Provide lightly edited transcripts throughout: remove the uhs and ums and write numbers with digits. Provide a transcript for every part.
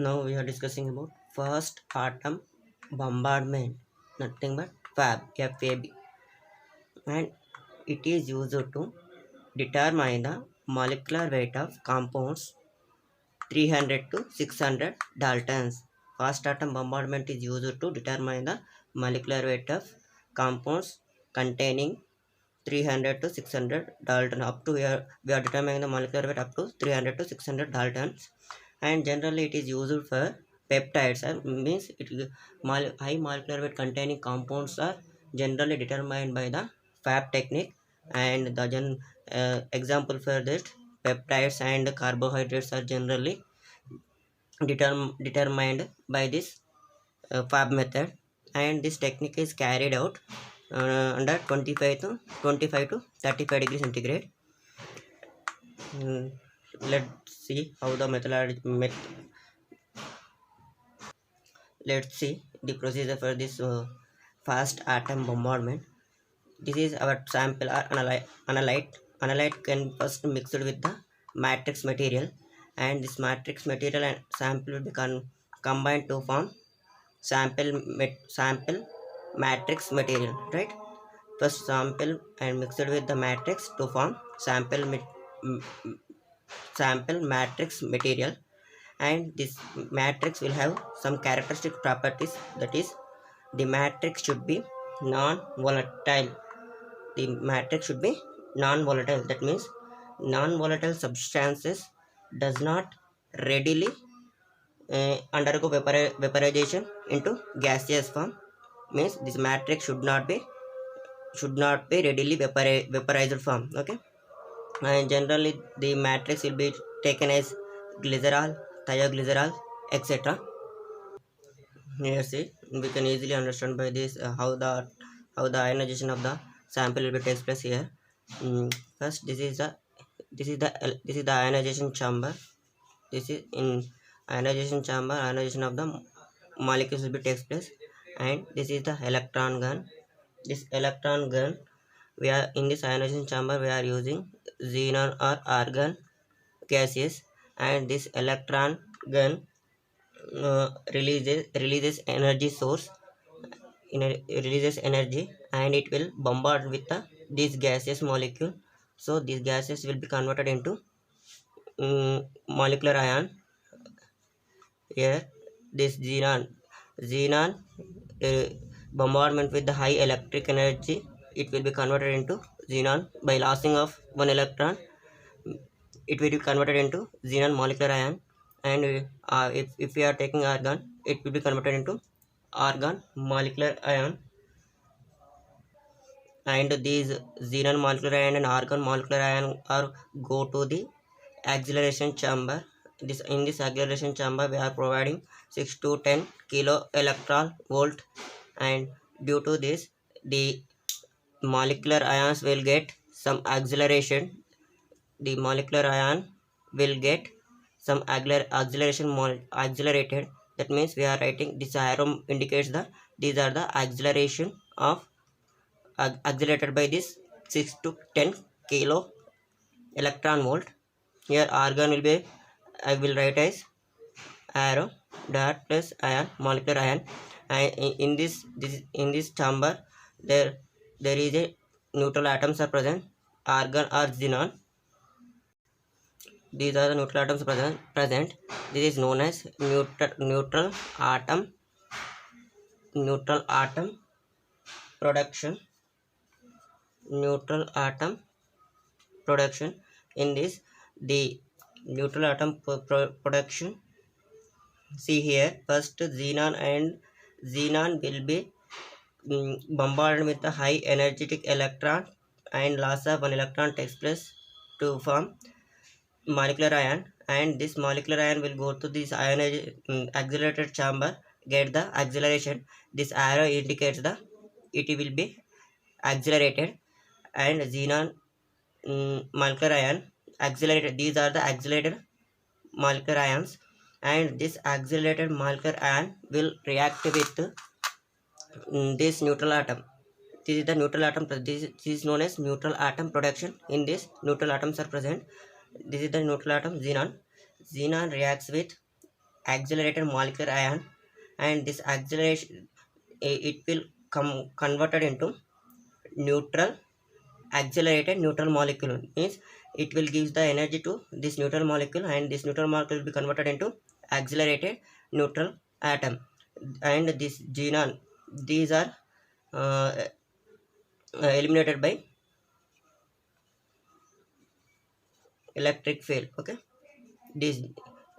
Now we are discussing about first atom bombardment, nothing but FAB, and it is used to determine the molecular weight of compounds 300 to 600 daltons. First atom bombardment is used to determine the molecular weight of compounds containing 300 to 600 dalton. Up to here, we are determining the molecular weight up to 300 to 600 daltons, and generally it is used for peptides. Means high molecular weight containing compounds are generally determined by the FAB technique, and the example for this peptides and carbohydrates are generally determined by this FAB method, and this technique is carried out under 25 to 35 degrees centigrade. Let's see how the let's see the procedure for this fast atom bombardment. This is our sample or analyte. Analyte can first mixed with the matrix material, and this matrix material and sample will be combined to form sample matrix material, right? First sample and mixed with the matrix to form sample matrix material, and this matrix will have some characteristic properties. That is, the matrix should be non-volatile. The matrix should be non-volatile. That means non-volatile substances does not readily undergo vaporization into gaseous form. Means this matrix should not be readily vaporized form. Okay, and generally the matrix will be taken as glycerol, thioglycerol, etc. Here see, we can easily understand by this how the ionization of the sample will be takes place here. First, this is the ionization chamber. This is in ionization chamber. Ionization of the molecules will be takes place, and this is the electron gun. This electron gun, we are in this ionization chamber. We are using xenon or argon gases, and this electron gun releases energy source. Releases energy, and it will bombard with these gaseous molecule. So these gases will be converted into molecular ion. Here this xenon uh, bombardment with the high electric energy, it will be converted into xenon by lossing of one electron. It will be converted into xenon molecular ion, and if we are taking argon, it will be converted into argon molecular ion. And these xenon molecular ion and argon molecular ion are go to the acceleration chamber. In this acceleration chamber, we are providing 6 to 10 kilo electron volt, and due to this, the molecular ions will get some acceleration. The molecular ion will get some acceleration accelerated. That means we are writing this arrow indicates these are the acceleration of accelerated by this 6 to 10 kilo electron volt. Here argon will be, I will write as arrow dot plus ion molecular ion, and in this chamber there is a neutral atoms are present, argon or xenon. These are the neutral atoms present. This is known as neutral atom production. Neutral atom production. In this, the neutral atom production, see here, first xenon will be bombarded with a high energetic electron, and loss of one electron takes place to form molecular ion, and this molecular ion will go to this accelerated chamber, get the acceleration. This arrow indicates it will be accelerated, and xenon molecular ion accelerated. These are the accelerated molecular ions, and this accelerated molecular ion will react with this neutral atom. This is the neutral atom. This is known as neutral atom production. In this, neutral atoms are present. This is the neutral atom xenon. Xenon reacts with accelerated molecular ion, and this acceleration it will come converted into neutral accelerated neutral molecule, means it will give the energy to this neutral molecule, and this neutral molecule will be converted into accelerated neutral atom. And this xenon, these are uh, eliminated by electric field. Okay, these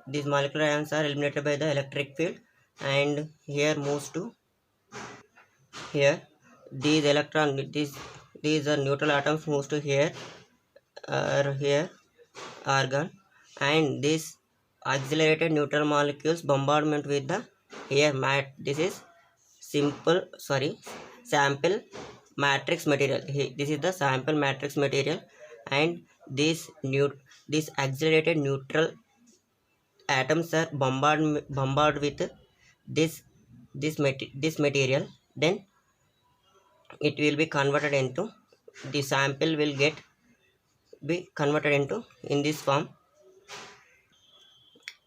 these molecular ions are eliminated by the electric field, and here moves to here. These electron, these are neutral atoms moves to here, or here argon, and this accelerated neutral molecules bombardment with the here mat. This is sample matrix material. This is the sample matrix material, and this accelerated neutral atoms are bombard with this this material. Then it will be converted into, the sample will be converted into in this form.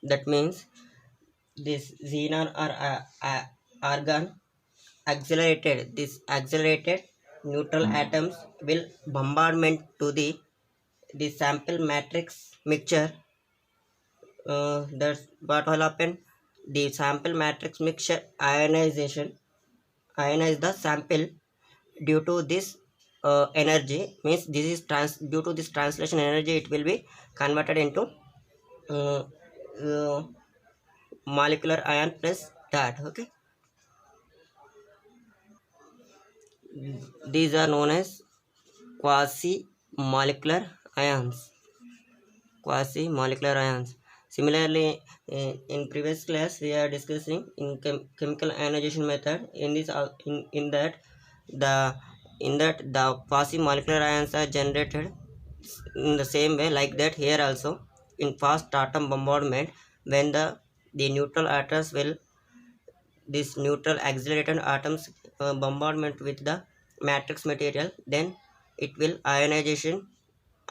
That means this xenon or argon accelerated, this accelerated neutral atoms will bombardment to the sample matrix mixture. That's what will happen. The sample matrix mixture ionize the sample due to this energy, means this is due to this translation energy, it will be converted into uh, uh, molecular ion plus that. Okay, these are known as quasi molecular ions. Quasi molecular ions. Similarly, in previous class we are discussing in chemical ionization method. In this the the quasi molecular ions are generated in the same way like that. Here also, in fast atom bombardment, when the neutral atoms will, this neutral accelerated atoms bombardment with the matrix material, then it will ionization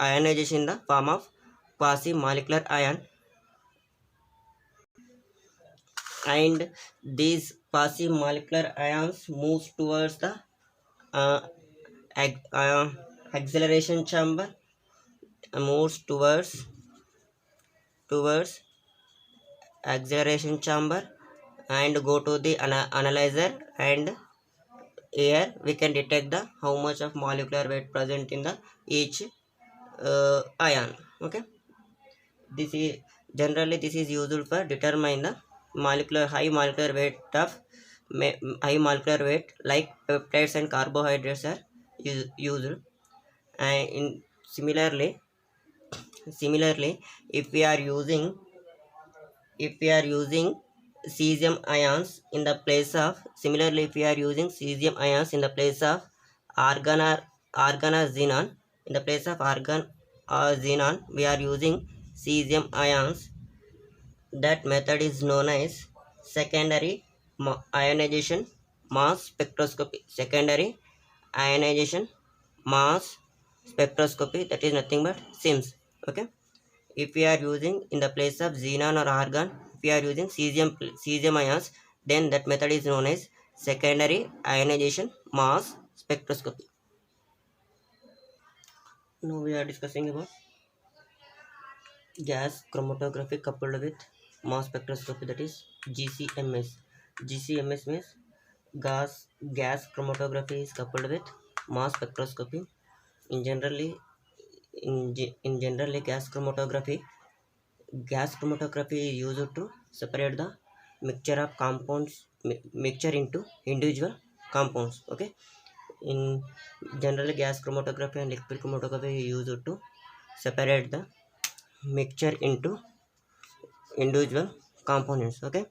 in the form of quasi molecular ion. And these quasi molecular ions moves towards the uh, acceleration chamber, moves towards acceleration chamber, and go to the analyzer, and here we can detect the how much of molecular weight present in the each ion. Okay, this is generally this is used for determine the high molecular weight of high molecular weight like peptides and carbohydrates are used. And similarly, if we are using cesium ions in the place of, similarly if we are using cesium ions in the place of argon or xenon, in the place of argon or xenon we are using cesium ions. That method is known as secondary ionization mass spectroscopy. Secondary ionization mass spectroscopy, that is nothing but SIMS. Okay, if we are using in the place of xenon or argon, if we are using cesium ions, then that method is known as secondary ionization mass spectroscopy. Now we are discussing about gas chromatography coupled with mass spectroscopy, that is GCMS. GCMS means gas chromatography is coupled with mass spectroscopy. In generally in generally gas chromatography is used to separate the mixture of compounds, mixture into individual compounds. Okay, in generally gas chromatography and liquid chromatography is used to separate the mixture into individual components. Okay,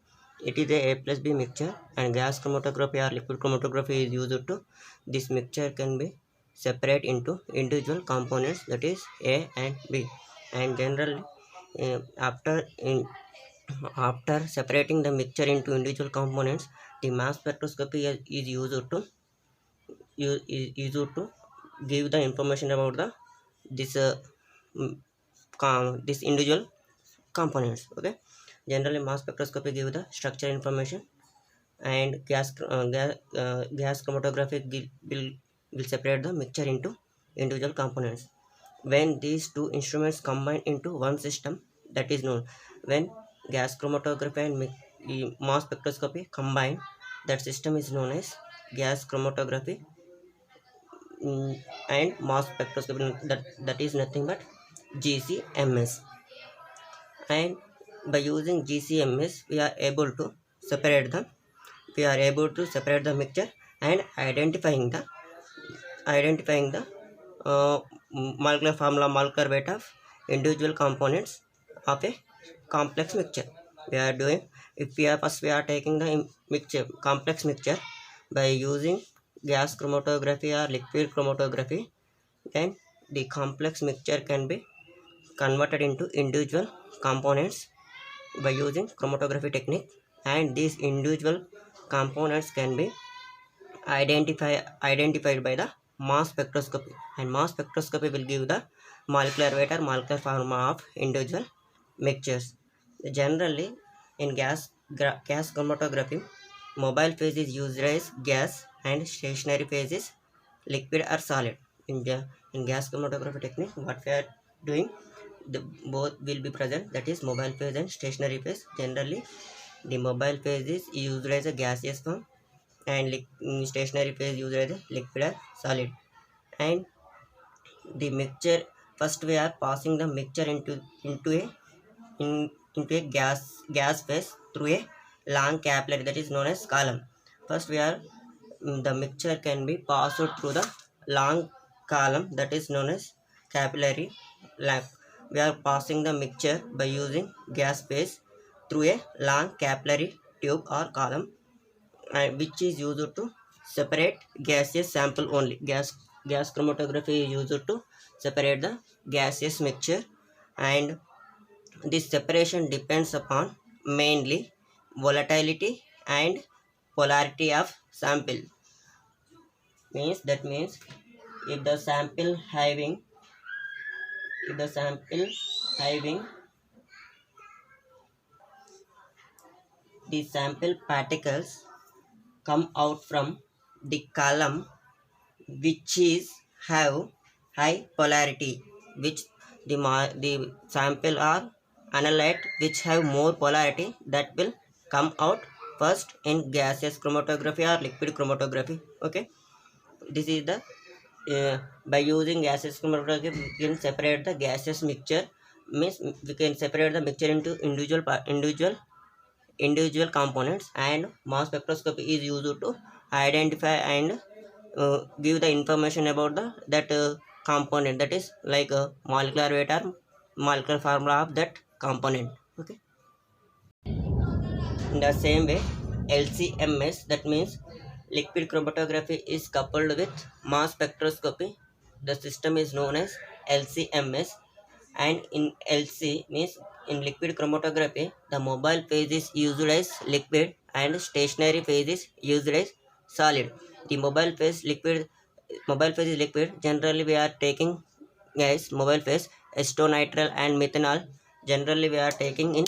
it is a plus B mixture, and gas chromatography or liquid chromatography is used to, this mixture can be separate into individual components, that is A and B. And generally after after separating the mixture into individual components, the mass spectroscopy is used to give the information about the this this individual components. Okay, Generally, mass spectroscopy give the structure information, and gas chromatography will separate the mixture into individual components. When these two instruments combine into one system, that is known. When gas chromatography and mass spectroscopy combine, that system is known as gas chromatography. And mass spectroscopy, that is nothing but GCMS. And by using GCMS, we are able to separate the mixture and identifying the molecular formula, molecular weight of individual components of a complex mixture. We are doing, if we are first we are taking the complex mixture by using gas chromatography or liquid chromatography, then the complex mixture can be converted into individual components by using chromatography technique, and these individual components can be identified by the mass spectroscopy, and mass spectroscopy will give the molecular weight or molecular formula of individual mixtures. Generally, in gas chromatography, mobile phase is used as gas and stationary phase is liquid or solid. In gas chromatography technique, what we are doing, the both will be present, that is mobile phase and stationary phase. Generally, the mobile phase is used as a gaseous form, and stationary phase used as a liquid or solid. And the mixture, first we are passing the mixture into a gas phase through a long capillary, that is known as column. First we are the mixture can be passed through the long column, that is known as capillary. Like, we are passing the mixture by using gas phase through a long capillary tube or column, which is used to separate gaseous sample only. Gas chromatography is used to separate the gaseous mixture, and this separation depends upon mainly volatility and polarity of sample. Means if the sample having the sample particles come out from the column which is have high polarity, which the sample are analyte which have more polarity, that will come out first in gaseous chromatography or liquid chromatography. Okay, this is the by using gaseous chromatography we can separate the gaseous mixture. Means we can separate the mixture into individual components, and mass spectroscopy is used to identify and give the information about the that component, that is like molecular weight or molecular formula of that component. Okay, in the same way, LCMS, that means liquid chromatography, is coupled with mass spectroscopy. The system is known as LCMS. And in LC means in liquid chromatography, the mobile phase is used as liquid and stationary phase is used as solid. The mobile phase is liquid. Generally we are taking as mobile phase acetonitrile and methanol. Generally we are taking in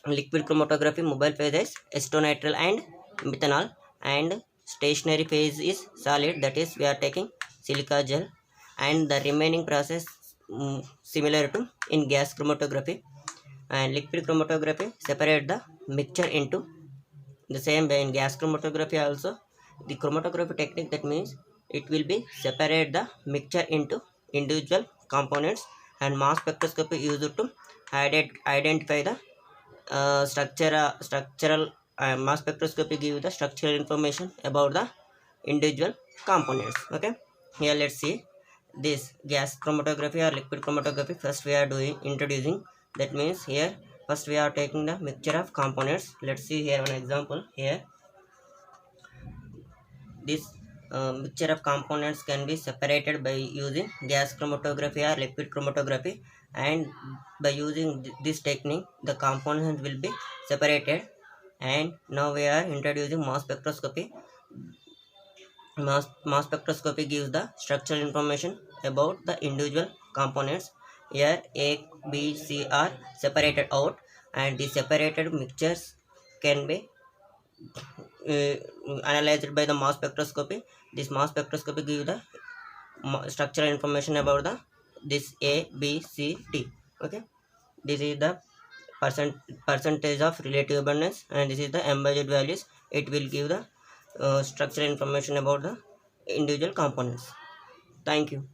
liquid chromatography mobile phase is acetonitrile and methanol, and stationary phase is solid, that is we are taking silica gel. And the remaining process similar to in gas chromatography. And liquid chromatography separate the mixture into the same way. In gas chromatography also, the chromatography technique, that means it will be separate the mixture into individual components, and mass spectroscopy used to identify the structural mass spectroscopy give the structural information about the individual components. Okay, here let's see this gas chromatography or liquid chromatography. First we are doing introducing, that means here first we are taking the mixture of components. Let's see here one example. Here this mixture of components can be separated by using gas chromatography or liquid chromatography, and by using this technique the components will be separated. And now we are introducing mass spectroscopy. Mass spectroscopy gives the structural information about the individual components. Here A, B, C are separated out. and the separated mixtures can be uh, analyzed by the mass spectroscopy. This mass spectroscopy give the structural information about the this A, B, C, D. Okay, this is the percentage of relative abundance, and this is the m by z values. It will give the structural information about the individual components. Thank you.